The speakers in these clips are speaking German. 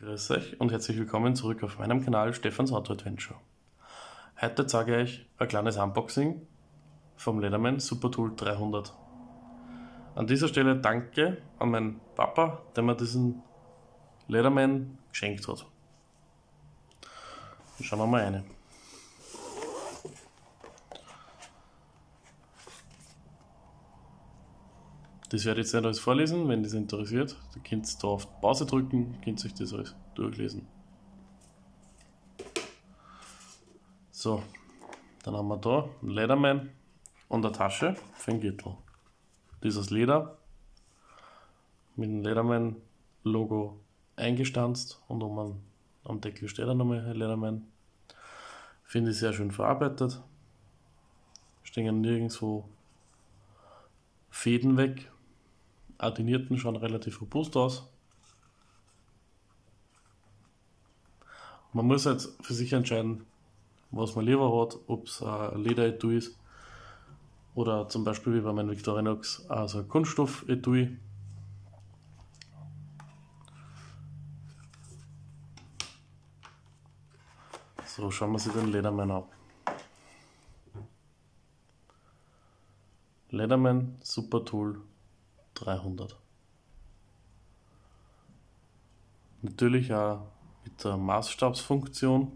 Grüß euch und herzlich willkommen zurück auf meinem Kanal Stefans Auto Adventure. Heute zeige ich euch ein kleines Unboxing vom Leatherman Super Tool 300. An dieser Stelle danke an meinen Papa, der mir diesen Leatherman geschenkt hat. Schauen wir mal rein. Das werde ich jetzt nicht alles vorlesen, wenn das interessiert. Ihr könnt da auf Pause drücken, könnt euch das alles durchlesen. So, dann haben wir da einen Leatherman und eine Tasche für den Gürtel. Dieses Leder mit dem Leatherman Logo eingestanzt und am Deckel steht auch nochmal Leatherman. Finde ich sehr schön verarbeitet. Stehen nirgendwo Fäden weg. Auch die Nierten schauen relativ robust aus. Man muss jetzt für sich entscheiden, was man lieber hat, ob es ein Lederetui ist oder zum Beispiel wie bei meinem Victorinox also ein Kunststoff-Etui. So, schauen wir sich den Leatherman an. Leatherman Super Tool 300. Natürlich auch mit der Maßstabsfunktion.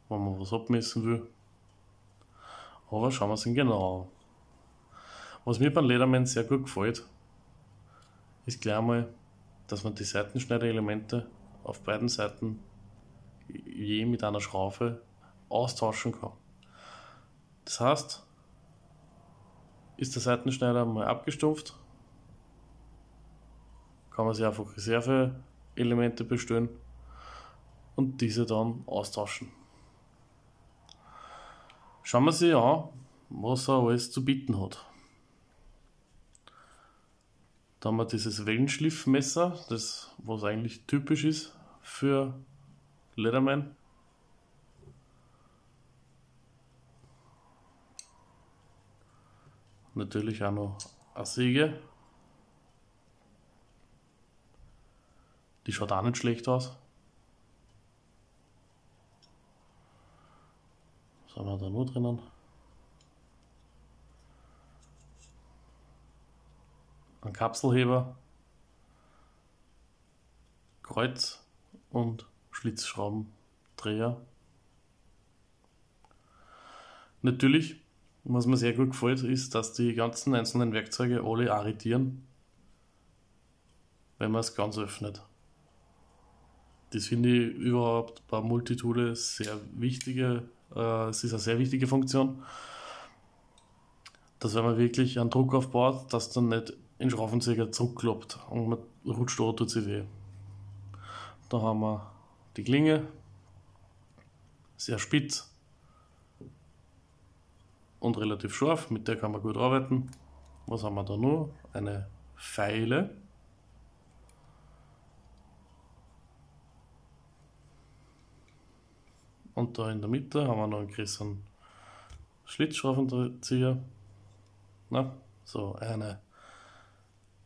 Wenn man was abmessen will. Aber schauen wir es ihn genau an. Was mir beim Leatherman sehr gut gefällt, ist gleich einmal, dass man die Seitenschneiderelemente auf beiden Seiten je mit einer Schraube austauschen kann. Das heißt, ist der Seitenschneider mal abgestumpft, kann man sich einfach Reserveelemente bestellen und diese dann austauschen. Schauen wir sich an, was er alles zu bieten hat. Da haben wir dieses Wellenschliffmesser, das was eigentlich typisch ist für Leatherman. Natürlich auch noch eine Säge. Die schaut auch nicht schlecht aus. Was haben wir da nur drinnen? Ein Kapselheber, Kreuz- und Schlitzschraubendreher. Natürlich, was mir sehr gut gefällt, ist, dass die ganzen einzelnen Werkzeuge alle arretieren, wenn man es ganz öffnet. Das finde ich überhaupt bei Multitool sehr wichtige, es ist eine sehr wichtige Funktion, dass wenn man wirklich einen Druck aufbaut, dass dann nicht in den Schraubenzieher zurückklappt und man rutscht da, tut sich weh. Da haben wir die Klinge, sehr spitz und relativ scharf, mit der kann man gut arbeiten. Was haben wir da noch? Eine Feile. Und da in der Mitte haben wir noch einen größeren Schlitzschraubenzieher. So eine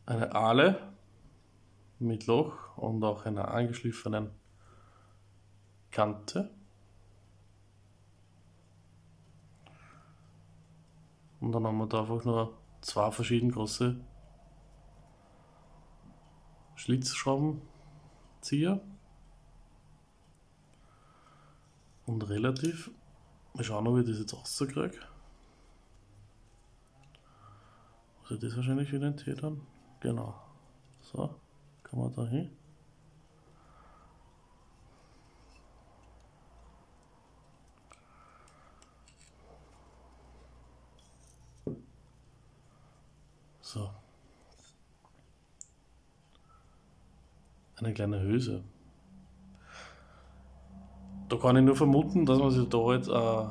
Ahle mit Loch und auch einer angeschliffenen Kante. Und dann haben wir da einfach nur zwei verschieden große Schlitzschraubenzieher. Und relativ, wir schauen, ob ich das jetzt rauskriege. Also das wahrscheinlich wieder ein T dann. Genau. So, kann man da hin. So. Eine kleine Hülse. Da kann ich nur vermuten, dass man sich da halt ein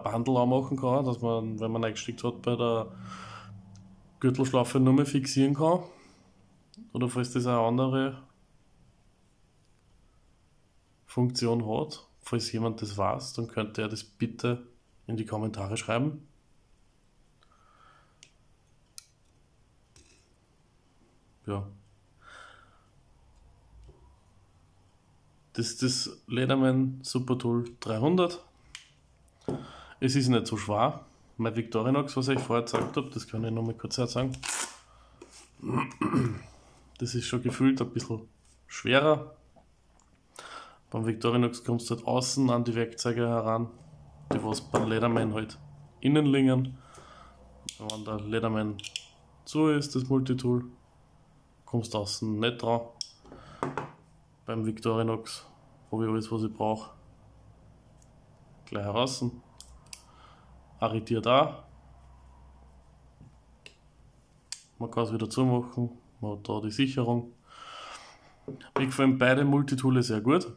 Bandel anmachen kann, dass man, wenn man eingesteckt hat, bei der Gürtelschlaufe nur mehr fixieren kann. Oder falls das eine andere Funktion hat, falls jemand das weiß, dann könnte er das bitte in die Kommentare schreiben. ja. Das ist das Leatherman Super Tool 300. Es ist nicht so schwer. Mein Victorinox, was ich vorher gezeigt habe, das kann ich noch mal kurz sagen. Das ist schon gefühlt ein bisschen schwerer. Beim Victorinox kommst du halt außen an die Werkzeuge heran, die was beim Leatherman halt innen liegen. Wenn der Leatherman zu ist, das Multitool, kommst du außen nicht dran. Beim Victorinox habe ich alles, was ich brauche, gleich heraus. Arretiert auch. Man kann es wieder zumachen. Man hat da die Sicherung. Mir gefallen beide Multitoole sehr gut.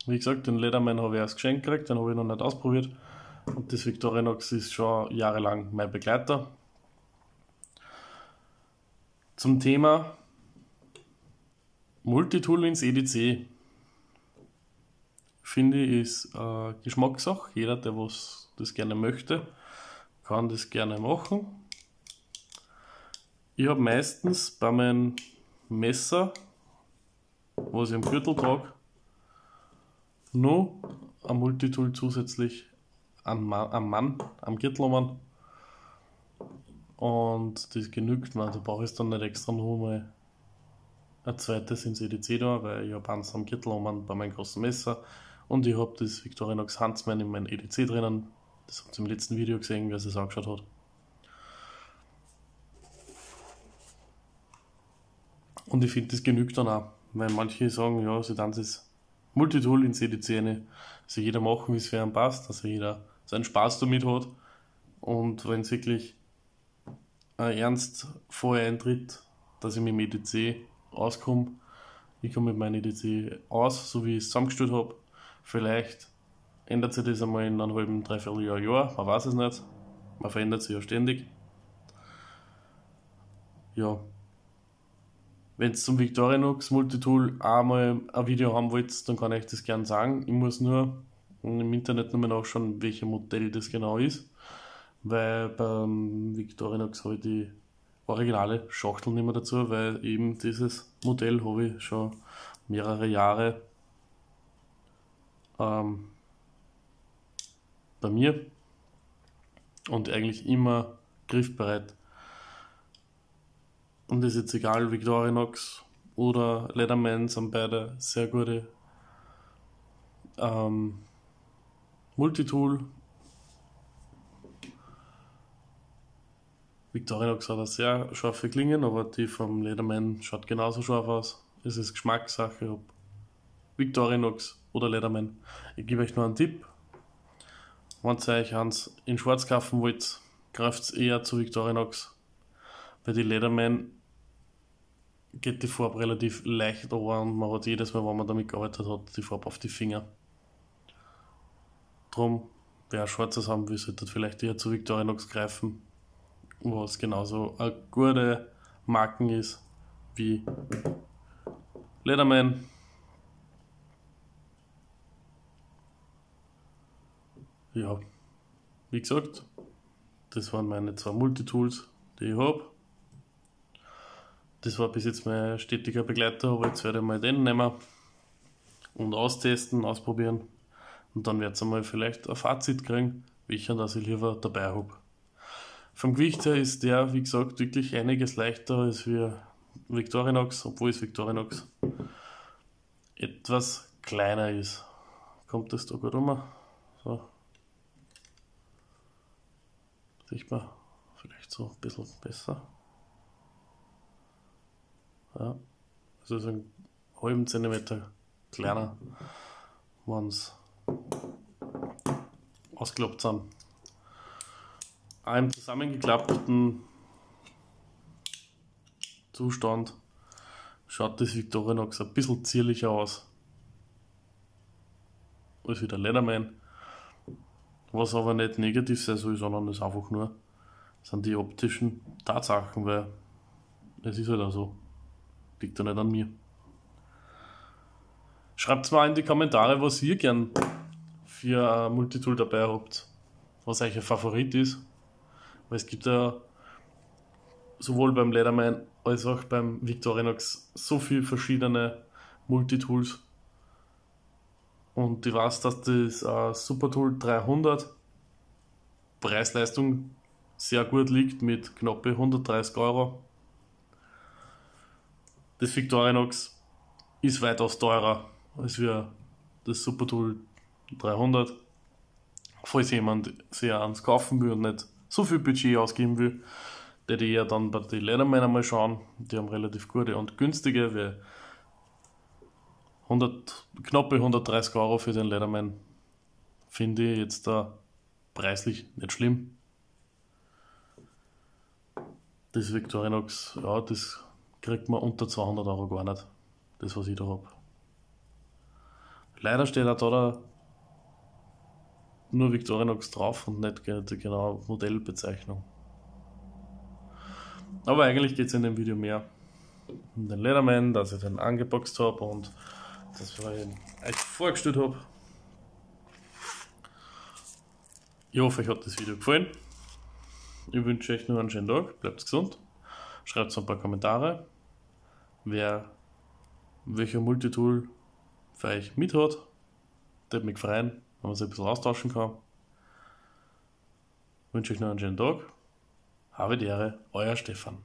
Wie gesagt, den Leatherman habe ich erst geschenkt gekriegt, den habe ich noch nicht ausprobiert. Und das Victorinox ist schon jahrelang mein Begleiter. Zum Thema Multitool ins EDC. Finde ich, ist Geschmackssache. Jeder, der was das gerne möchte, kann das gerne machen. Ich habe meistens bei meinem Messer, was ich am Gürtel trage, nur ein Multitool zusätzlich am Gürtel um. Und das genügt mir. Da brauche ich dann nicht extra noch mal ein zweites ins EDC da, weil ich habe eins am Gürtel um bei meinem großen Messer und ich habe das Victorinox Huntsman in meinem EDC drinnen. Das habt ihr im letzten Video gesehen, wer es angeschaut hat. Und ich finde, das genügt dann auch, weil manche sagen, ja, sie dann das Multitool ins EDC rein, also jeder machen, wie es für einen passt, also jeder seinen Spaß damit hat. Und wenn es wirklich ernst vorher eintritt, dass ich mit dem EDC auskomme, ich komme mit meinem EDC aus, so wie ich es zusammengestellt habe. Vielleicht ändert sich das einmal in einem halben, dreiviertel Jahr, man weiß es nicht. Man verändert sich ja ständig. Ja. Wenn ihr zum Victorinox Multitool auch mal ein Video haben wollt, dann kann ich das gerne sagen. Ich muss nur im Internet nochmal nachschauen, welches Modell das genau ist. Weil beim Victorinox habe ich die originale Schachtel nicht mehr dazu, weil eben dieses Modell habe ich schon mehrere Jahre bei mir und eigentlich immer griffbereit. Und das ist jetzt egal, Victorinox oder Leatherman sind beide sehr gute Multitool. Victorinox hat eine sehr scharfe Klingen, aber die vom Leatherman schaut genauso scharf aus. Es ist Geschmackssache, ob Victorinox oder Leatherman. Ich gebe euch nur einen Tipp. Wenn ihr euch eins in schwarz kaufen wollt, greift eher zu Victorinox. Bei die Leatherman geht die Farbe relativ leicht runter und man hat jedes Mal, wenn man damit gearbeitet hat, die Farbe auf die Finger. Drum, wer schwarzes haben will, sollte vielleicht eher zu Victorinox greifen, was genauso eine gute Marken ist wie Leatherman. Ja, wie gesagt, das waren meine zwei Multitools, die ich habe. Das war bis jetzt mein stetiger Begleiter, aber jetzt werde ich mal den nehmen und austesten, ausprobieren. Und dann wird es einmal vielleicht ein Fazit kriegen, welcher das ich lieber dabei habe. Vom Gewicht her ist der, wie gesagt, wirklich einiges leichter als wie Victorinox, obwohl es Victorinox etwas kleiner ist. Kommt das da gut rum? So. Sieht man vielleicht so ein bisschen besser. Ja, also so einen halben Zentimeter kleiner, wenn es ausgeklappt sind. Auch im zusammengeklappten Zustand schaut das Victorinox ein bisschen zierlicher aus als wie der Leatherman. Was aber nicht negativ sein soll, sondern das einfach nur sind die optischen Tatsachen, weil es ist halt auch so. Liegt ja nicht an mir. Schreibt mal in die Kommentare, was ihr gern für ein Multitool dabei habt, was euch ein Favorit ist. Weil es gibt ja sowohl beim Leatherman als auch beim Victorinox so viele verschiedene Multitools. Und ich weiß, dass das Supertool 300 Preis-Leistung sehr gut liegt mit knapp 130 Euro. Das Victorinox ist weitaus teurer als wir das Supertool 300. Falls jemand sich eins kaufen will und nicht so viel Budget ausgeben will, der die ja dann bei den Leatherman einmal schauen. Die haben relativ gute und günstige, weil knappe 130 Euro für den Leatherman finde ich jetzt da preislich nicht schlimm. Das Victorinox, ja, das kriegt man unter 200 Euro gar nicht. Das, was ich da habe. Leider steht auch da nur Victorinox drauf und nicht die genaue Modellbezeichnung. Aber eigentlich geht es in dem Video mehr um den Leatherman, dass ich den angeboxt habe und das, was ich euch vorgestellt habe. Ich hoffe, euch hat das Video gefallen. Ich wünsche euch noch einen schönen Tag, bleibt gesund, schreibt ein paar Kommentare, welcher Multitool für euch mit hat. Das würde mich freuen, wenn man sich ein bisschen austauschen kann. Ich wünsche euch noch einen schönen Tag. Habe die Ehre, euer Stefan.